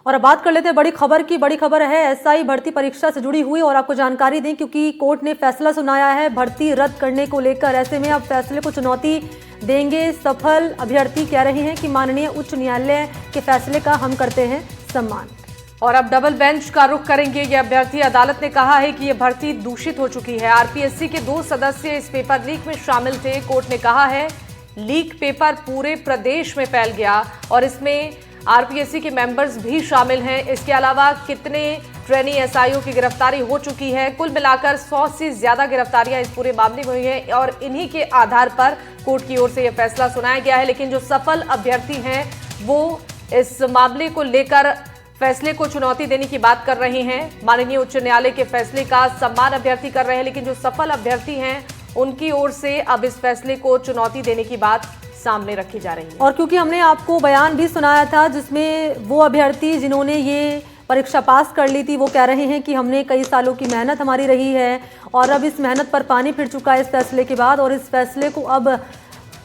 और अब बात कर लेते हैं बड़ी खबर की। बड़ी खबर है एसआई भर्ती परीक्षा से जुड़ी हुई और आपको जानकारी दें क्योंकि कोर्ट ने फैसला सुनाया है भर्ती रद्द करने को लेकर। ऐसे में अब फैसले को चुनौती देंगे सफल अभ्यर्थी। कह रहे हैं कि माननीय उच्च न्यायालय के फैसले का हम करते हैं सम्मान। और अब डबल बेंच का रुख करेंगे ये अभ्यर्थी। अदालत ने कहा है कि ये भर्ती दूषित हो चुकी है। आरपीएससी के 2 सदस्य इस पेपर लीक में शामिल थे। कोर्ट ने कहा है लीक पेपर पूरे प्रदेश में फैल गया और इसमें आरपीएससी के मेंबर्स भी शामिल हैं। इसके अलावा कितने ट्रेनी एसआईओ की गिरफ्तारी हो चुकी है। कुल मिलाकर 100 से ज्यादा गिरफ्तारियां इस पूरे मामले में हुई हैं और इन्हीं के आधार पर कोर्ट की ओर से यह फैसला सुनाया गया है। लेकिन जो सफल अभ्यर्थी हैं वो इस मामले को लेकर फैसले को चुनौती देने की बात कर रहे हैं। माननीय उच्च न्यायालय के फैसले का सम्मान अभ्यर्थी कर रहे हैं, लेकिन जो सफल अभ्यर्थी हैं उनकी ओर से अब इस फैसले को चुनौती देने की बात सामने रखी जा रही है। और क्योंकि हमने आपको बयान भी सुनाया था जिसमें वो अभ्यर्थी जिन्होंने ये परीक्षा पास कर ली थी वो कह रहे हैं कि हमने कई सालों की मेहनत हमारी रही है और अब इस मेहनत पर पानी फिर चुका है इस फैसले के बाद और इस फैसले को अब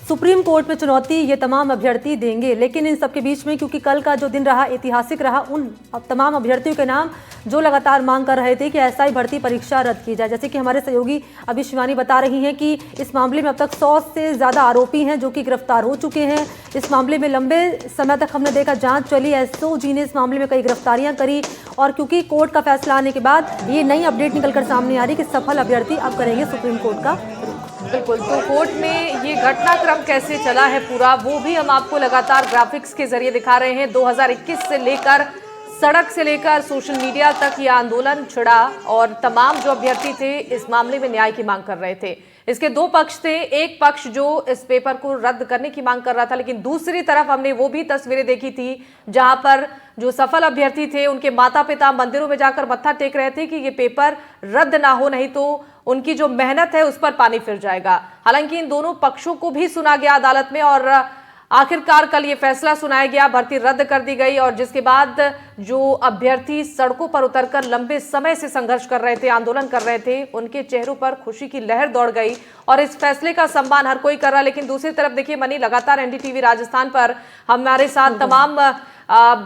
सुप्रीम कोर्ट में चुनौती ये तमाम अभ्यर्थी देंगे। लेकिन इन सबके बीच में क्योंकि कल का जो दिन रहा ऐतिहासिक रहा, उन तमाम अभ्यर्थियों के नाम जो लगातार मांग कर रहे थे कि एसआई भर्ती परीक्षा रद्द की जाए। जैसे कि हमारे सहयोगी अभी शिवानी बता रही हैं कि इस मामले में अब तक 100 से ज़्यादा आरोपी हैं जो कि गिरफ्तार हो चुके हैं। इस मामले में लंबे समय तक हमने देखा जाँच चली, एसओजी ने इस मामले में कई गिरफ्तारियाँ करी और क्योंकि कोर्ट का फैसला आने के बाद ये नई अपडेट निकल कर सामने आ रही कि सफल अभ्यर्थी अब करेंगे सुप्रीम कोर्ट का। बिल्कुल, तो कोर्ट में ये घटनाक्रम कैसे चला है पूरा वो भी हम आपको लगातार ग्राफिक्स के जरिए दिखा रहे हैं। 2021 से लेकर सड़क से लेकर सोशल मीडिया तक ये आंदोलन छिड़ा और तमाम जो अभ्यर्थी थे इस मामले में न्याय की मांग कर रहे थे। इसके 2 पक्ष थे। एक पक्ष जो इस पेपर को रद्द करने की मांग कर रहा था, लेकिन दूसरी तरफ हमने वो भी तस्वीरें देखी थी जहां पर जो सफल अभ्यर्थी थे उनके माता पिता मंदिरों में जाकर मत्था टेक रहे थे कि ये पेपर रद्द ना हो, नहीं तो उनकी जो मेहनत है उस पर पानी फिर जाएगा। हालांकि इन दोनों पक्षों को भी सुना गया अदालत में और आखिरकार कल ये फैसला सुनाया गया, भर्ती रद्द कर दी गई और जिसके बाद जो अभ्यर्थी सड़कों पर उतरकर लंबे समय से संघर्ष कर रहे थे, आंदोलन कर रहे थे, उनके चेहरों पर खुशी की लहर दौड़ गई और इस फैसले का सम्मान हर कोई कर रहा। लेकिन दूसरी तरफ देखिए मनी, लगातार एनडीटीवी राजस्थान पर हमारे साथ तमाम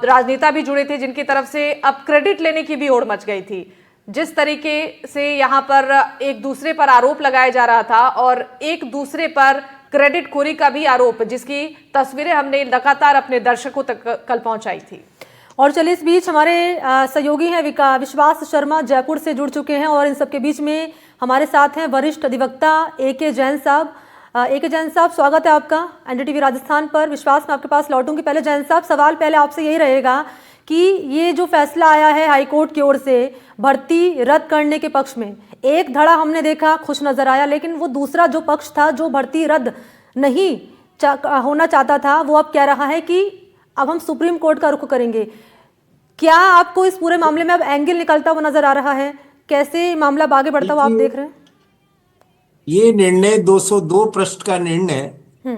राजनेता भी जुड़े थे जिनकी तरफ से अब क्रेडिट लेने की भी होड़ मच गई थी। जिस तरीके से यहाँ पर एक दूसरे पर आरोप लगाया जा रहा था और एक दूसरे पर क्रेडिट खोरी का भी आरोप, जिसकी तस्वीरें हमने लगातार अपने दर्शकों तक कल पहुंचाई थी। और चलिए इस बीच हमारे सहयोगी हैं विश्वास शर्मा जयपुर से जुड़ चुके हैं और इन सबके बीच में हमारे साथ हैं वरिष्ठ अधिवक्ता ए.के. जैन साहब। ए.के. जैन साहब, स्वागत है आपका एनडीटीवी राजस्थान पर। विश्वास, मैं आपके पास लौटूंगी। पहले जैन साहब, सवाल पहले आपसे यही रहेगा कि ये जो फैसला आया है हाईकोर्ट की ओर से भर्ती रद्द करने के पक्ष में, एक धड़ा हमने देखा खुश नजर आया, लेकिन वो दूसरा जो पक्ष था जो भर्ती रद्द नहीं होना चाहता था वो अब कह रहा है कि अब हम सुप्रीम कोर्ट का रुख करेंगे। क्या आपको इस पूरे मामले में अब एंगल निकलता हुआ नजर आ रहा है? कैसे मामला आगे बढ़ता हुआ आप देख रहे हैं? ये निर्णय 202 पृष्ठ का निर्णय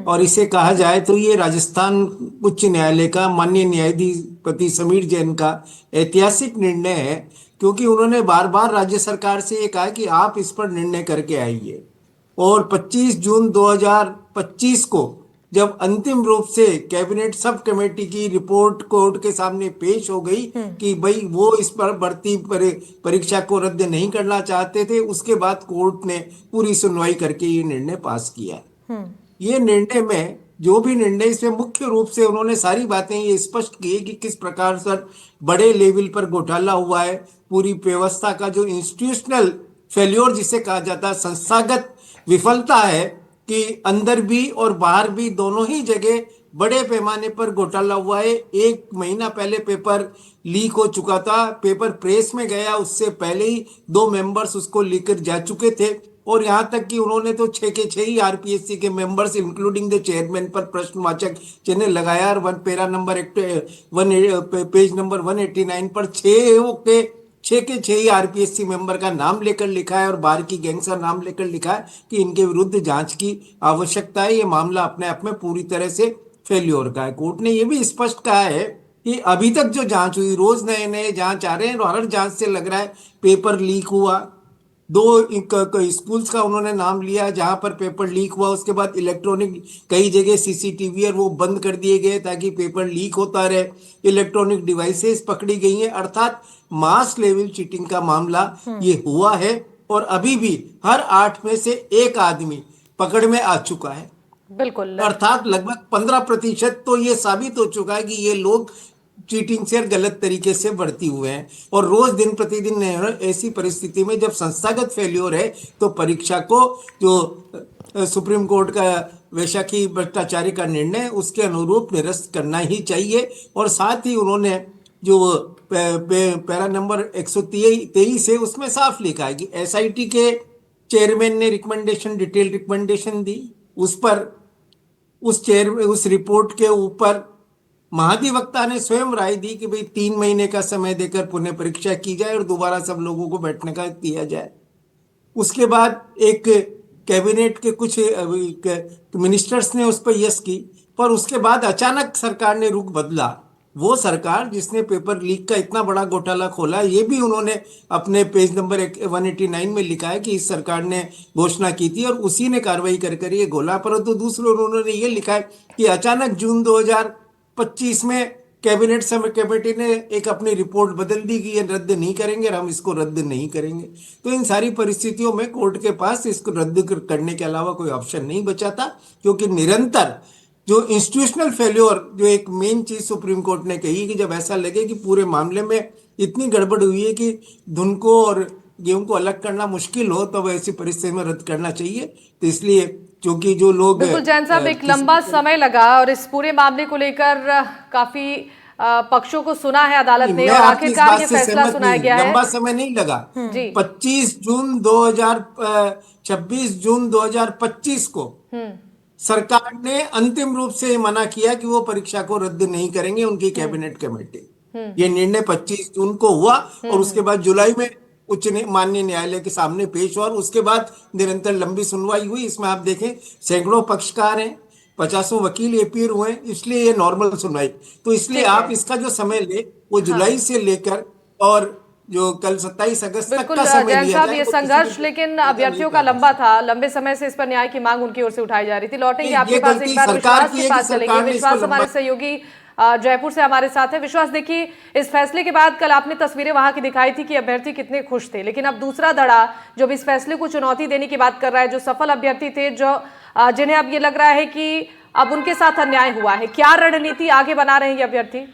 और इसे कहा जाए तो ये राजस्थान उच्च न्यायालय का माननीय न्यायाधीश समीर जैन का ऐतिहासिक निर्णय है, क्योंकि उन्होंने बार बार राज्य सरकार से ये कहा कि आप इस पर निर्णय करके आइए। और 25 जून 2025 को जब अंतिम रूप से कैबिनेट सब कमेटी की रिपोर्ट कोर्ट के सामने पेश हो गई कि भाई वो इस पर भर्ती परीक्षा को रद्द नहीं करना चाहते थे, उसके बाद कोर्ट ने पूरी सुनवाई करके ये निर्णय पास किया। ये निर्णय में जो भी निर्णय, इसमें मुख्य रूप से उन्होंने सारी बातें ये स्पष्ट की कि किस प्रकार से बड़े लेवल पर घोटाला हुआ है। पूरी व्यवस्था का जो इंस्टीट्यूशनल फेल्योर जिसे कहा जाता है, संस्थागत विफलता है कि अंदर भी और बाहर भी दोनों ही जगह बड़े पैमाने पर घोटाला हुआ है। 1 महीना पहले पेपर लीक हो चुका था, पेपर प्रेस में गया, उससे पहले ही 2 मेंबर्स उसको लेकर जा चुके थे और यहां तक कि उन्होंने तो 6 के 6 ही आरपीएससी के मेंबर्स इंक्लूडिंग द चेयरमैन पर प्रश्नवाचक चिन्ह लगाया और पेज नंबर 189 पर 6 के 6 ही आरपीएससी मेंबर का नाम लेकर लिखा है और बाहर की गैंग्स का नाम लेकर लिखा है कि इनके विरुद्ध जांच की आवश्यकता है। ये मामला अपने आप में पूरी तरह से फेल्योर का है। कोर्ट ने यह भी स्पष्ट कहा है कि अभी तक जो जांच हुई, रोज नए नए जांच आ रहे हैं और हर जांच से लग रहा है पेपर लीक हुआ, स्कूल्स का उन्होंने नाम लिया जहां पर पेपर लीक हुआ। उसके बाद इलेक्ट्रॉनिक कई जगह सीसीटीवी और वो बंद कर दिए गए ताकि पेपर लीक होता रहे। इलेक्ट्रॉनिक डिवाइसेस पकड़ी गई हैं, अर्थात मास लेवल चीटिंग का मामला ये हुआ है। और अभी भी हर 8 में से एक आदमी पकड़ में आ चुका है, बिल्कुल। अर्थात लगभग 15% तो ये साबित हो चुका है कि ये लोग चीटिंग से गलत तरीके से बढ़ती हुए हैं। और रोज दिन प्रतिदिन ऐसी परिस्थिति में जब संस्थागत फेल्योर है तो परीक्षा को जो सुप्रीम कोर्ट का वैशाखी भट्टाचार्य का निर्णय उसके अनुरूप निरस्त करना ही चाहिए। और साथ ही उन्होंने जो पैरा नंबर 123 है उसमें साफ लिखा है कि एसआईटी के चेयरमैन ने डिटेल रिकमेंडेशन दी, उस रिपोर्ट के ऊपर महाधिवक्ता ने स्वयं राय दी कि भाई 3 महीने का समय देकर पुनः परीक्षा की जाए और दोबारा सब लोगों को बैठने का दिया जाए। उसके बाद एक कैबिनेट के कुछ मिनिस्टर्स ने उस पर यस की, पर उसके बाद अचानक सरकार ने रुख बदला। वो सरकार जिसने पेपर लीक का इतना बड़ा घोटाला खोला, ये भी उन्होंने अपने पेज नंबर 189 में लिखा है कि इस सरकार ने घोषणा की थी और उसी ने कार्रवाई कर ये घोला। परंतु दूसरे उन्होंने ये लिखा है कि अचानक जून 2025 में कैबिनेट कमेटी ने एक अपनी रिपोर्ट बदल दी कि ये रद्द नहीं करेंगे और हम इसको रद्द नहीं करेंगे। तो इन सारी परिस्थितियों में कोर्ट के पास इसको रद्द करने के अलावा कोई ऑप्शन नहीं बचा था, क्योंकि निरंतर जो इंस्टीट्यूशनल फेल्योर, जो एक मेन चीज सुप्रीम कोर्ट ने कही कि जब ऐसा लगे कि पूरे मामले में इतनी गड़बड़ हुई है कि धुन को और गेहूं को अलग करना मुश्किल हो, तब ऐसी परिस्थिति में रद्द करना चाहिए। तो इसलिए क्योंकि जो लोग बिल्कुल जैन साहब, एक लंबा समय लगा और इस पूरे मामले को लेकर काफी पक्षों को सुना है अदालत ने और आखिरकार ये फैसला सुनाया गया है। लंबा समय नहीं लगा जी। 26 जून 2025 को सरकार ने अंतिम रूप से मना किया कि वो परीक्षा को रद्द नहीं करेंगे, उनकी कैबिनेट कमेटी। ये निर्णय 25 जून को हुआ और उसके बाद जुलाई में माननीय न्यायालय के सामने पेश हुआ और उसके बाद निरंतर लंबी सुनवाई हुई। इसमें आप देखें सैकड़ों पक्षकार हैं, 50 वकील अपीयर हुए, इसलिए ये नॉर्मल सुनवाई। तो इसलिए आप इसका जो समय ले वो जुलाई से लेकर और जो कल 27 अगस्त तक का समय जैन लिया साहब, जाए। ये संघर्ष लेकिन अभ्यर्थियों का लंबा था, लंबे समय से इस पर न्याय की मांग उनकी ओर से उठाई जा रही थी। लौटेंगे आपके पास, एक बार विश्वास के पास चलेंगे। विश्वास हमारे सहयोगी जयपुर से हमारे साथ है। विश्वास, देखिए इस फैसले के बाद कल आपने तस्वीरें वहां की दिखाई थी कि अभ्यर्थी कितने खुश थे, लेकिन अब दूसरा धड़ा जो इस फैसले को चुनौती देने की बात कर रहा है, जो सफल अभ्यर्थी थे, जो जिन्हें अब ये लग रहा है कि अब उनके साथ अन्याय हुआ है, क्या रणनीति आगे बना रहे हैं ये अभ्यर्थी?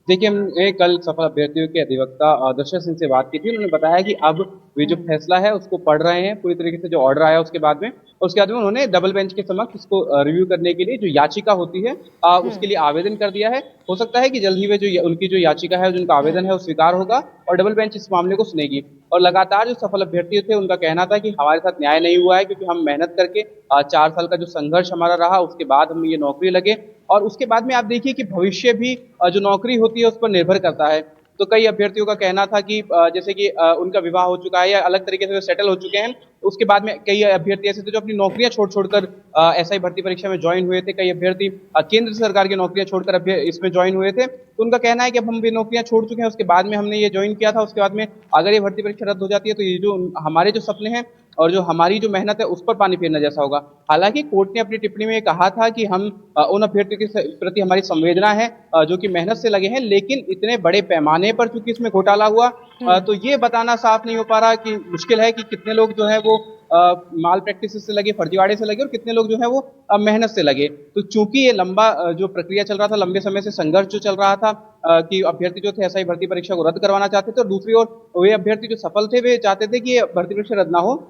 देखिए, हमने कल सफल अभ्यर्थियों के अधिवक्ता दर्शन सिंह से बात की थी। उन्होंने बताया कि अब वे जो फैसला है उसको पढ़ रहे हैं पूरी तरीके से, जो ऑर्डर आया उसके बाद में, और उसके बाद में उन्होंने डबल बेंच के समक्ष इसको रिव्यू करने के लिए जो याचिका होती है उसके लिए आवेदन कर दिया है। हो सकता है कि जल्द ही वे जो उनकी जो याचिका है, जो उनका आवेदन है, वो स्वीकार होगा और डबल बेंच इस मामले को सुनेगी। और लगातार जो सफल अभ्यर्थी थे उनका कहना था कि हमारे साथ न्याय नहीं हुआ है, क्योंकि हम मेहनत करके 4 साल का जो संघर्ष हमारा रहा, उसके बाद हम ये नौकरी लगे और उसके बाद में आप देखिए कि भविष्य भी जो नौकरी होती है उस पर निर्भर करता है। तो कई अभ्यर्थियों का कहना था कि जैसे कि उनका विवाह हो चुका है या अलग तरीके से सेटल हो चुके हैं, उसके बाद में कई अभ्यर्थी ऐसे थे जो अपनी नौकरियां छोड़कर एसआई भर्ती परीक्षा में ज्वाइन हुए थे। कई अभ्यर्थी केंद्र सरकार की नौकरियां छोड़कर इसमें ज्वाइन हुए थे। तो उनका कहना है कि अब हम भी नौकरियां छोड़ चुके हैं, उसके बाद में हमने ये ज्वाइन किया था, उसके बाद में अगर ये भर्ती परीक्षा रद्द हो जाती है तो ये जो हमारे जो सपने हैं और जो हमारी जो मेहनत है उस पर पानी फेरना जैसा होगा। हालांकि कोर्ट ने अपनी टिप्पणी में कहा था कि हम उन अभ्यर्थियों के प्रति हमारी संवेदना है जो कि मेहनत से लगे हैं, लेकिन इतने बड़े पैमाने पर चूंकि इसमें घोटाला हुआ तो ये बताना साफ नहीं हो पा रहा कि मुश्किल है कि कितने लोग जो है वो माल प्रैक्टिस से लगे, फर्जीवाड़े से लगे और कितने लोग जो है वो मेहनत से लगे। तो चूंकि ये लंबा जो प्रक्रिया चल रहा था, लंबे समय से संघर्ष जो चल रहा था कि अभ्यर्थी जो थे एसआई भर्ती परीक्षा को रद्द करवाना चाहते थे और दूसरी ओर वे अभ्यर्थी जो सफल थे वे चाहते थे कि ये भर्ती परीक्षा रद्द ना हो।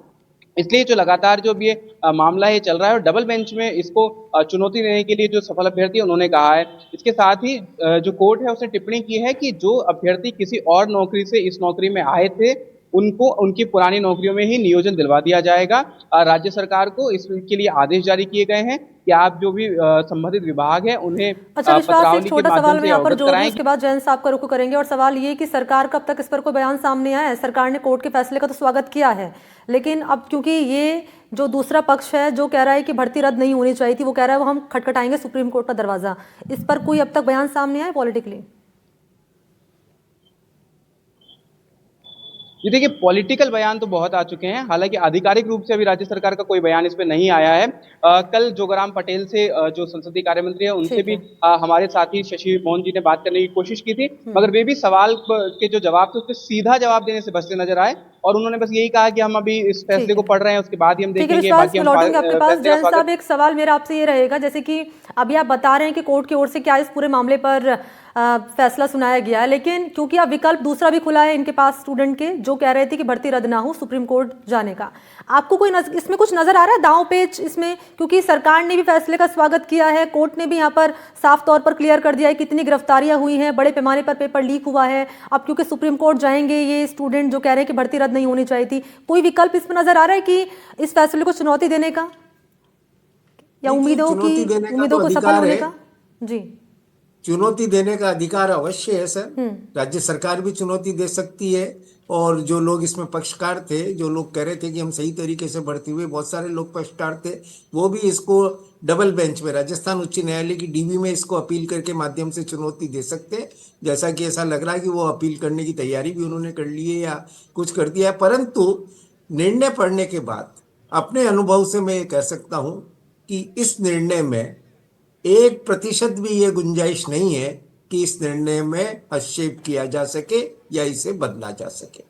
इसलिए जो लगातार जो ये मामला है चल रहा है और डबल बेंच में इसको चुनौती देने के लिए जो सफल अभ्यर्थी उन्होंने कहा है। इसके साथ ही जो कोर्ट है उसने टिप्पणी की है कि जो अभ्यर्थी किसी और नौकरी से इस नौकरी में आए थे उनको उनकी पुरानी नौकरियों में ही नियोजन दिलवा दिया जाएगा। राज्य सरकार को इसके लिए आदेश जारी किए गए हैं कि आप जो भी संबंधित विभाग है उन्हें विश्वास, एक छोटा सवाल मैं यहाँ पर जोड़ दूं, उसके बाद जयंत साहब का रुख करेंगे। और सवाल ये कि सरकार कब तक इस पर कोई बयान सामने आया है? सरकार ने कोर्ट के फैसले का तो स्वागत किया है, लेकिन अब क्योंकि ये जो दूसरा पक्ष है जो कह रहा है कि भर्ती रद्द नहीं होनी चाहिए थी, वो कह रहा है वो हम खटखटाएंगे सुप्रीम कोर्ट का दरवाजा, इस पर कोई अब तक बयान सामने आया पॉलिटिकली? ये देखिए, पॉलिटिकल बयान तो बहुत आ चुके हैं, हालांकि आधिकारिक रूप से अभी राज्य सरकार का कोई बयान इस पे नहीं आया है। कल जोगाराम पटेल से जो संसदीय कार्य मंत्री है उनसे ठीक भी है। हमारे साथी शशि मोहन जी ने बात करने की कोशिश की थी, मगर वे भी सवाल के जो जवाब थे उसके सीधा जवाब देने से बचते नजर आए, और उन्होंने बस यही कहा कि हम अभी इस फैसले ठीक को है। पढ़ रहे हैं, उसके बाद ही हम ठीक है देखेंगे, विश्वास, बाकी मैं हम लौटूंगी आपके पास। फैसले का जैन साहब, स्वागत। एक सवाल मेरा आपसे ये रहेगा, जैसे कि अभी आप बता रहे हैं कि कोर्ट की ओर से क्या इस पूरे मामले पर फैसला सुनाया गया है, लेकिन क्योंकि अब विकल्प दूसरा भी खुला है इनके पास स्टूडेंट के, जो कह रहे थे कि भर्ती रद्द ना हो, सुप्रीम कोर्ट जाने का, आपको कोई इसमें कुछ नजर आ रहा है दांव पेच इसमें? क्योंकि सरकार ने भी फैसले का स्वागत किया है, कोर्ट ने भी यहाँ पर साफ तौर पर क्लियर कर दिया है कितनी गिरफ्तारियां हुई हैं, बड़े पैमाने पर पेपर लीक हुआ है। अब क्योंकि सुप्रीम कोर्ट जाएंगे ये स्टूडेंट जो कह रहे हैं कि भर्ती रद्द नहीं होनी चाहिए थी, कोई विकल्प इसमें नजर आ रहा है कि इस फैसले को चुनौती देने का, या देखिए, उम्मीदों चुनौती देने का उम्मीदों तो को सफल अधिकार होने है। का? जी। चुनौती देने का अधिकार अवश्य है सर। राज्य सरकार भी चुनौती दे सकती है, और जो लोग इसमें पक्षकार थे, जो लोग कह रहे थे कि हम सही तरीके से भर्ती हुए, बहुत सारे लोग पक्षकार थे, वो भी इसको डबल बेंच में, राजस्थान उच्च न्यायालय की डीबी में इसको अपील करके माध्यम से चुनौती दे सकते हैं। जैसा कि ऐसा लग रहा है कि वो अपील करने की तैयारी भी उन्होंने कर ली है या कुछ कर दिया है। परंतु निर्णय पढ़ने के बाद अपने अनुभव से मैं ये कह सकता हूं कि इस निर्णय में 1% भी ये गुंजाइश नहीं है कि इस निर्णय में हस्तक्षेप किया जा सके या इसे बदला जा सके,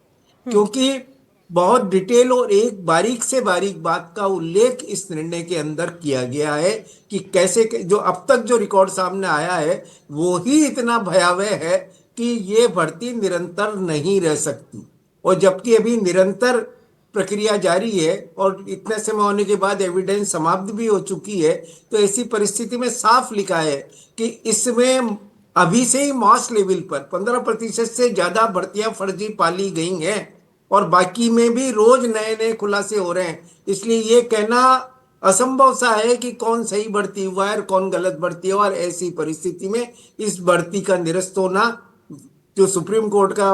क्योंकि बहुत डिटेल और एक बारीक से बारीक बात का उल्लेख इस निर्णय के अंदर किया गया है कि कैसे जो अब तक जो रिकॉर्ड सामने आया है वो ही इतना भयावह है कि ये भर्ती निरंतर नहीं रह सकती, और जबकि अभी निरंतर प्रक्रिया जारी है और इतने समय होने के बाद एविडेंस समाप्त भी हो चुकी है। तो ऐसी परिस्थिति में साफ लिखा है कि इसमें अभी से ही मास लेवल पर 15% से ज्यादा भर्तियां फर्जी पाली गई हैं, और बाकी में भी रोज नए नए खुलासे हो रहे हैं। इसलिए ये कहना असंभव सा है कि कौन सही भर्ती हुआ है और कौन गलत भर्ती हुआ, और ऐसी परिस्थिति में इस भर्ती का निरस्त होना जो सुप्रीम कोर्ट का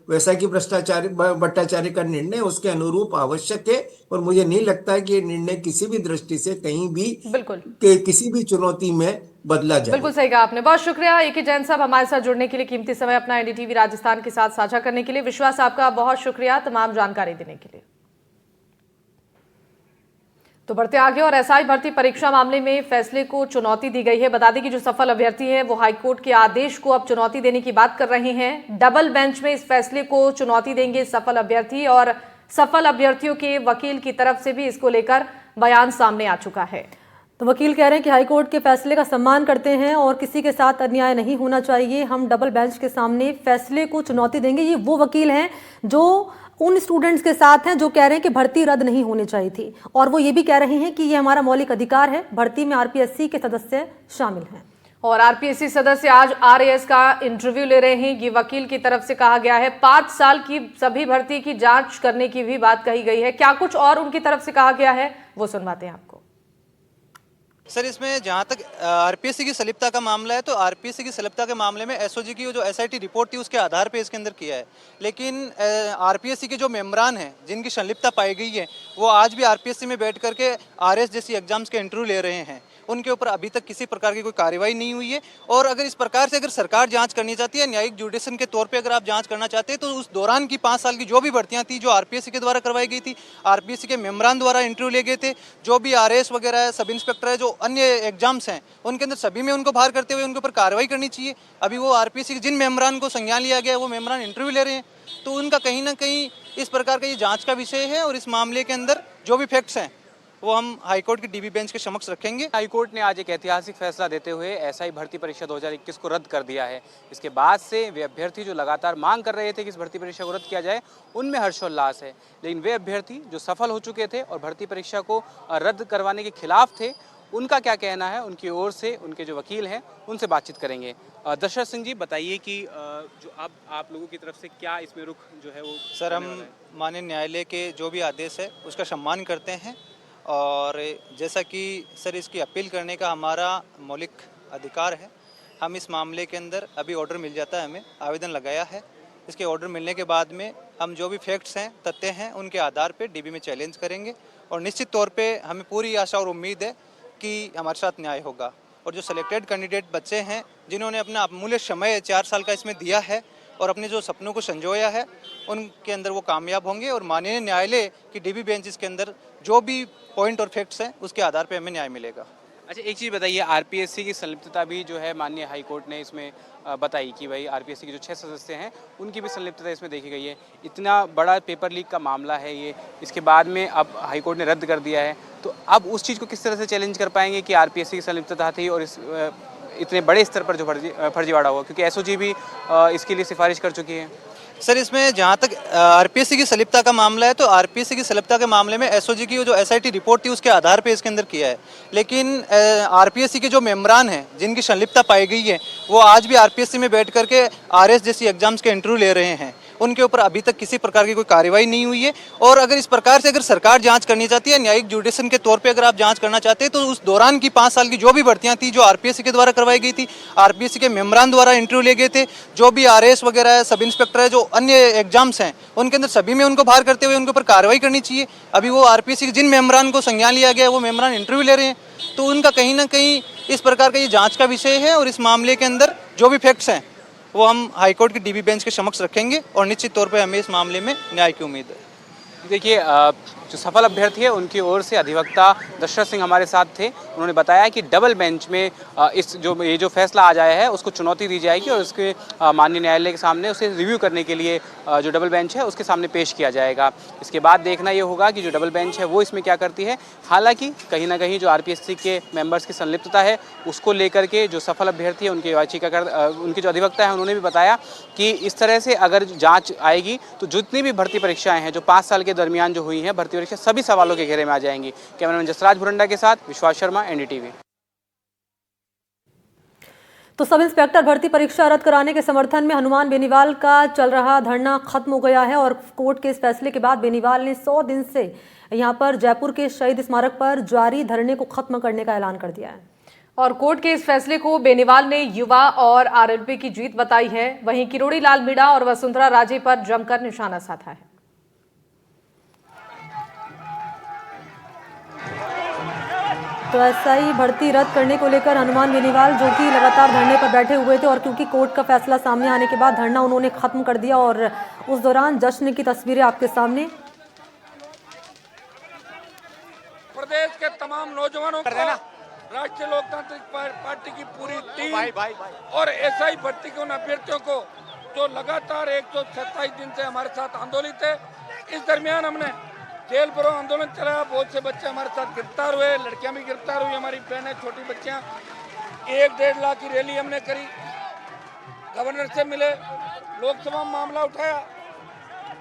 वैसा कि भट्टाचार्य का निर्णय उसके अनुरूप आवश्यक है, और मुझे नहीं लगता है कि ये निर्णय किसी भी दृष्टि से कहीं भी बिल्कुल किसी भी चुनौती में बदला जाए। बिल्कुल सही कहा आपने। बहुत शुक्रिया ए.के. जैन साहब हमारे साथ जुड़ने के लिए, कीमती समय अपना एनडीटीवी राजस्थान के साथ साझा करने के लिए। विश्वास, आपका बहुत शुक्रिया तमाम जानकारी देने के लिए। तो बढ़ते आगे, और एसआई भर्ती परीक्षा मामले में फैसले को चुनौती दी गई है। बता दें कि जो सफल अभ्यर्थी है वो हाईकोर्ट के आदेश को अब चुनौती देने की बात कर रहे हैं। डबल बेंच में इस फैसले को चुनौती देंगे सफल अभ्यर्थी, और सफल अभ्यर्थियों के वकील की तरफ से भी इसको लेकर बयान सामने आ चुका है। तो वकील कह रहे हैं कि हाईकोर्ट के फैसले का सम्मान करते हैं और किसी के साथ अन्याय नहीं होना चाहिए, हम डबल बेंच के सामने फैसले को चुनौती देंगे। ये वो वकील हैं जो उन स्टूडेंट्स के साथ हैं जो कह रहे हैं कि भर्ती रद्द नहीं होनी चाहिए थी, और वो ये भी कह रहे हैं कि ये हमारा मौलिक अधिकार है, भर्ती में आरपीएससी के सदस्य शामिल हैं। और आरपीएससी सदस्य आज आरएएस का इंटरव्यू ले रहे हैं, ये वकील की तरफ से कहा गया है। 5 साल की सभी भर्ती की जांच करने की भी बात कही गई है। क्या कुछ और उनकी तरफ से कहा गया है वो सुनवाते हैं आपको। सर, इसमें जहाँ तक आरपीएससी की संलिप्तता का मामला है, तो आरपीएससी की संलिप्तता के मामले में एसओजी की जो एसआईटी रिपोर्ट थी उसके आधार पे इसके अंदर किया है, लेकिन आरपीएससी के जो मेंबरान हैं जिनकी संलिप्तता पाई गई है वो आज भी आरपीएससी में बैठ करके आरएस जैसी एग्जाम्स के इंटरव्यू ले रहे हैं। उनके ऊपर अभी तक किसी प्रकार की कोई कार्रवाई नहीं हुई है, और अगर इस प्रकार से अगर सरकार जांच करनी चाहती है, न्यायिक जुडिशन के तौर पे अगर आप जांच करना चाहते हैं, तो उस दौरान की 5 साल की जो भी भर्तियां थी जो आरपीएससी के द्वारा करवाई गई थी, आरपीएससी के मेंबरान द्वारा इंटरव्यू ले गए थे, जो भी आरएएस वगैरह है, सब इंस्पेक्टर है, जो अन्य एग्जाम्स हैं उनके अंदर सभी में उनको बाहर करते हुए उनके ऊपर कार्रवाई करनी चाहिए। अभी वो आरपीएससी के जिन मेंबरान को संज्ञान लिया गया है वो मेंबरान इंटरव्यू ले रहे हैं, तो उनका कहीं ना कहीं इस प्रकार का ये जांच का विषय है, और इस मामले के अंदर जो भी फैक्ट्स हैं वो हम हाईकोर्ट की डीबी बेंच के समक्ष रखेंगे। हाईकोर्ट ने आज एक ऐतिहासिक फैसला देते हुए एसआई भर्ती परीक्षा 2021 को रद्द कर दिया है। इसके बाद से वे अभ्यर्थी जो लगातार मांग कर रहे थे कि इस भर्ती परीक्षा को रद्द किया जाए, उनमें हर्षोल्लास है, लेकिन वे अभ्यर्थी जो सफल हो चुके थे और भर्ती परीक्षा को रद्द करवाने के खिलाफ थे, उनका क्या कहना है, उनकी ओर से उनके जो वकील हैं उनसे बातचीत करेंगे। दशरथ सिंह जी, बताइए कि जो अब आप लोगों की तरफ से क्या इसमें रुख जो है वो। सर, हम माननीय न्यायालय के जो भी आदेश है उसका सम्मान करते हैं, और जैसा कि सर इसकी अपील करने का हमारा मौलिक अधिकार है। हम इस मामले के अंदर अभी ऑर्डर मिल जाता है, हमें आवेदन लगाया है, इसके ऑर्डर मिलने के बाद में हम जो भी फैक्ट्स हैं, तथ्य हैं, उनके आधार पे डीबी में चैलेंज करेंगे, और निश्चित तौर पे हमें पूरी आशा और उम्मीद है कि हमारे साथ न्याय होगा। और जो सिलेक्टेड कैंडिडेट बच्चे हैं जिन्होंने अपना अमूल्य समय 4 साल का इसमें दिया है, और अपने जो सपनों को संजोया है उनके अंदर वो कामयाब होंगे और माननीय न्यायालय की डीबी बेंच इसके अंदर जो भी पॉइंट और फैक्ट्स हैं उसके आधार पर हमें न्याय मिलेगा। अच्छा, एक चीज़ बताइए, आरपीएससी की संलिप्तता भी जो है माननीय हाई कोर्ट ने इसमें बताई कि भाई आरपीएससी के जो 6 सदस्य हैं उनकी भी संलिप्तता इसमें देखी गई है। इतना बड़ा पेपर लीक का मामला है ये, इसके बाद में अब हाई कोर्ट ने रद्द कर दिया है, तो अब उस चीज़ को किस तरह से चैलेंज कर पाएंगे कि आरपीएससी की संलिप्तता थी और इस इतने बड़े स्तर पर जो फर्जीवाड़ा हुआ, क्योंकि एसओजी भी इसके लिए सिफारिश कर चुकी है। सर, इसमें जहाँ तक आरपीएससी की संलिप्तता का मामला है तो आरपीएससी की संलिप्तता के मामले में एसओजी की जो एसआईटी रिपोर्ट थी उसके आधार पे इसके अंदर किया है, लेकिन आरपीएससी के जो मेंबरान हैं जिनकी संलिप्तता पाई गई है वो आज भी आरपीएससी में बैठ करके आरएस जैसी एग्जाम्स के इंटरव्यू ले रहे हैं। उनके ऊपर अभी तक किसी प्रकार की कोई कार्रवाई नहीं हुई है और अगर इस प्रकार से अगर सरकार जांच करनी चाहती है, न्यायिक जुडिशन के तौर पे अगर आप जांच करना चाहते हैं तो उस दौरान की 5 साल की जो भी भर्तियां थी जो आरपीएससी के द्वारा करवाई गई थी, आरपीएससी के मेंबरान द्वारा इंटरव्यू ले गए थे, जो भी आरएस वगैरह है, सब इंस्पेक्टर है, जो अन्य एग्जाम्स हैं उनके अंदर सभी में उनको बाहर करते हुए उनके ऊपर कार्रवाई करनी चाहिए। अभी वो आरपीएससी के जिन मेंबरान को संज्ञान लिया गया है वो मेंबरान इंटरव्यू ले रहे हैं, तो उनका कहीं ना कहीं इस प्रकार का ये जाँच का विषय है और इस मामले के अंदर जो भी फैक्ट्स हैं वो हम हाईकोर्ट की डीबी बेंच के समक्ष रखेंगे और निश्चित तौर पे हमें इस मामले में न्याय की उम्मीद है। देखिए, जो सफल अभ्यर्थी है उनकी ओर से अधिवक्ता दशरथ सिंह हमारे साथ थे। उन्होंने बताया कि डबल बेंच में ये जो फैसला आ जाया है उसको चुनौती दी जाएगी और उसके माननीय न्यायालय के सामने उसे रिव्यू करने के लिए जो डबल बेंच है उसके सामने पेश किया जाएगा। इसके बाद देखना ये होगा कि जो डबल बेंच है वो इसमें क्या करती है। हालांकि कहीं ना कहीं जो आरपीएससी के मेंबर्स की संलिप्तता है उसको लेकर के जो सफल अभ्यर्थी है उनकी उनके जो अधिवक्ता है उन्होंने भी बताया कि इस तरह से अगर जाँच आएगी तो जितनी भी भर्ती परीक्षाएँ हैं जो 5 साल के दरमियान जो हुई हैं भर्ती परीक्षा सभी सवालों के घेरे में आ जाएंगी। कैमरामैन जसराज भुरंडा के साथ विश्वास शर्मा, एनडीटीवी। तो सब इंस्पेक्टर भर्ती परीक्षा रद्द कराने के समर्थन में हनुमान बेनीवाल का चल रहा धरना खत्म हो गया है और कोर्ट के इस फैसले के बाद बेनीवाल ने 100 दिन से यहां पर जयपुर के शहीद स्मारक पर जारी धरने को खत्म करने का ऐलान कर दिया है। और कोर्ट के इस फैसले को बेनीवाल ने युवा और आरएलपी की जीत बताई है। वहीं किरोड़ी लाल मीणा और वसुंधरा राजे पर जमकर निशाना साधा है। तो एसआई भर्ती रद्द करने को लेकर हनुमान बेनीवाल जो कि लगातार धरने पर बैठे हुए थे और क्योंकि कोर्ट का फैसला सामने आने के बाद धरना उन्होंने खत्म कर दिया और उस दौरान जश्न की तस्वीरें आपके सामने। प्रदेश के तमाम नौजवानों को राष्ट्रीय लोकतांत्रिक पार्टी की पूरी टीम और एसआई भर्ती के उन अभ्यर्थियों को जो लगातार 127 दिन से हमारे साथ आंदोलित है। इस दरमियान हमने जेल भरो आंदोलन चलाया, बहुत से बच्चे हमारे साथ गिरफ्तार हुए, लड़कियां भी गिरफ्तार हुई, हमारी बहनें छोटी बच्चियां। 1-1.5 लाख की रैली हमने करी, गवर्नर से मिले, लोकसभा में मामला उठाया,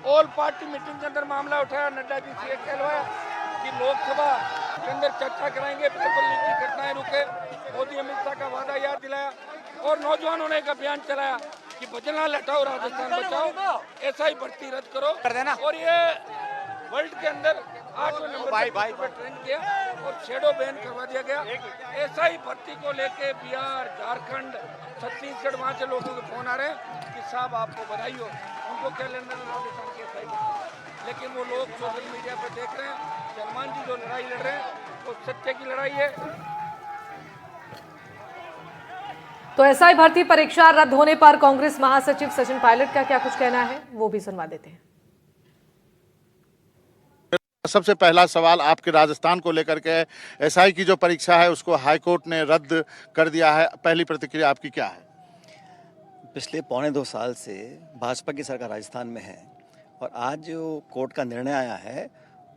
ऑल पार्टी मीटिंग के अंदर मामला उठाया, नड्डा जी से कहलवाया कि लोकसभा के अंदर चर्चा कराएंगे, पेपर लीक की घटनाएं रुके, मोदी अमित शाह का वादा याद दिलाया और नौजवानों ने एक अभियान चलाया कि भजनलाल हटाओ राजस्थान बचाओ, एसआई भर्ती रद्द करो और ये वर्ल्ड के अंदर 8वें नंबर पर ट्रेंड किया और शेडो बैन करवा दिया गया। एसआई भर्ती को लेके बिहार, झारखंड, छत्तीसगढ़ वहाँ से लोगों के फोन आ रहे हैं कि साहब आपको बधाई हो, उनको क्या लेना राजस्थान के एसआई भर्ती। लेकिन वो लोग सोशल मीडिया पर देख रहे हैं कि हनुमान जी जो लड़ाई लड़ रहे हैं वो सत्य की लड़ाई है। तो एसआई भर्ती परीक्षा रद्द होने पर कांग्रेस महासचिव सचिन पायलट का क्या कुछ कहना है वो भी सुनवा देते हैं। सबसे पहला सवाल आपके राजस्थान को लेकर के, एसआई की जो परीक्षा है उसको हाईकोर्ट ने रद्द कर दिया है, पहली प्रतिक्रिया आपकी क्या है? पिछले 1.25 साल से भाजपा की सरकार राजस्थान में है और आज जो कोर्ट का निर्णय आया है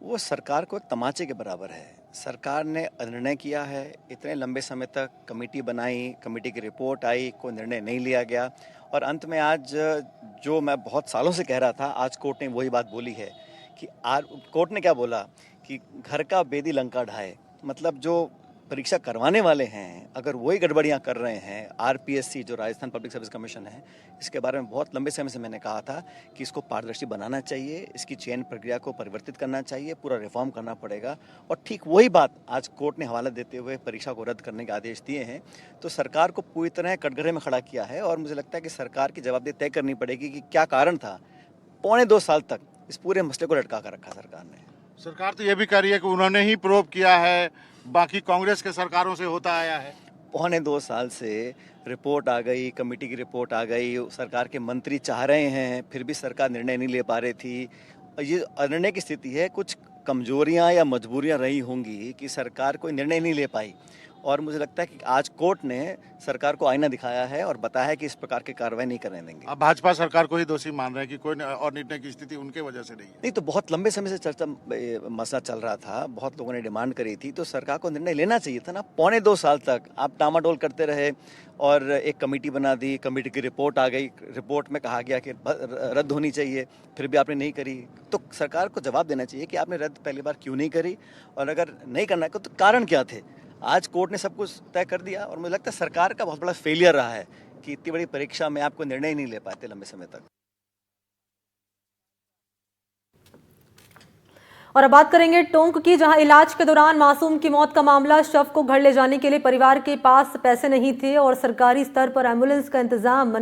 वो सरकार को तमाचे के बराबर है। सरकार ने निर्णय किया है, इतने लंबे समय तक कमेटी बनाई, कमेटी की रिपोर्ट आई, कोई निर्णय नहीं लिया गया और अंत में आज जो मैं बहुत सालों से कह रहा था, आज कोर्ट ने वही बात बोली है कि कोर्ट ने क्या बोला कि घर का बेदी लंका ढाए। मतलब जो परीक्षा करवाने वाले हैं अगर वही गड़बड़ियां कर रहे हैं, आरपीएससी जो राजस्थान पब्लिक सर्विस कमीशन है, इसके बारे में बहुत लंबे समय से मैंने कहा था कि इसको पारदर्शी बनाना चाहिए, इसकी चयन प्रक्रिया को परिवर्तित करना चाहिए, पूरा रिफॉर्म करना पड़ेगा और ठीक वही बात आज कोर्ट ने हवाला देते हुए परीक्षा को रद्द करने के आदेश दिए हैं। तो सरकार को पूरी तरह कटघरे में खड़ा किया है और मुझे लगता है कि सरकार की जवाबदेही तय करनी पड़ेगी कि क्या कारण था 1.25 साल तक इस पूरे मसले को लटका कर रखा सरकार ने। सरकार तो ये भी कह रही है कि उन्होंने ही प्रोब किया है, बाकी कांग्रेस के सरकारों से होता आया है। पौने 2 साल से रिपोर्ट आ गई, कमेटी की रिपोर्ट आ गई, सरकार के मंत्री चाह रहे हैं, फिर भी सरकार निर्णय नहीं ले पा रही थी। ये अनिर्णय की स्थिति है, कुछ कमजोरियां या मजबूरियां रही होंगी कि सरकार कोई निर्णय नहीं ले पाई, और मुझे लगता है कि आज कोर्ट ने सरकार को आईना दिखाया है और बताया है कि इस प्रकार की कार्रवाई नहीं करने देंगे। अब भाजपा सरकार को ही दोषी मान रहे हैं कि कोई और निर्णय की स्थिति उनके वजह से नहीं है। नहीं तो बहुत लंबे समय से चर्चा मसला चल रहा था, बहुत लोगों ने डिमांड करी थी, तो सरकार को निर्णय लेना चाहिए था ना। पौने 2 साल तक आप डामाडोल करते रहे और एक कमेटी बना दी, कमेटी की रिपोर्ट आ गई, रिपोर्ट में कहा गया कि रद्द होनी चाहिए, फिर भी आपने नहीं करी। तो सरकार को जवाब देना चाहिए कि आपने रद्द पहली बार क्यों नहीं करी, और अगर नहीं करना है तो कारण क्या थे। आज कोर्ट ने सब कुछ तय कर दिया, और मुझे लगता है सरकार का बहुत बड़ा फेलियर रहा है कि इतनी बड़ी परीक्षा में आपको निर्णय नहीं ले पाते लंबे समय तक। और अब बात करेंगे टोंक की, जहां इलाज के दौरान मासूम की मौत का मामला। शव को घर ले जाने के लिए परिवार के पास पैसे नहीं थे और सरकारी स्तर पर एम्बुलेंस का इंतजाम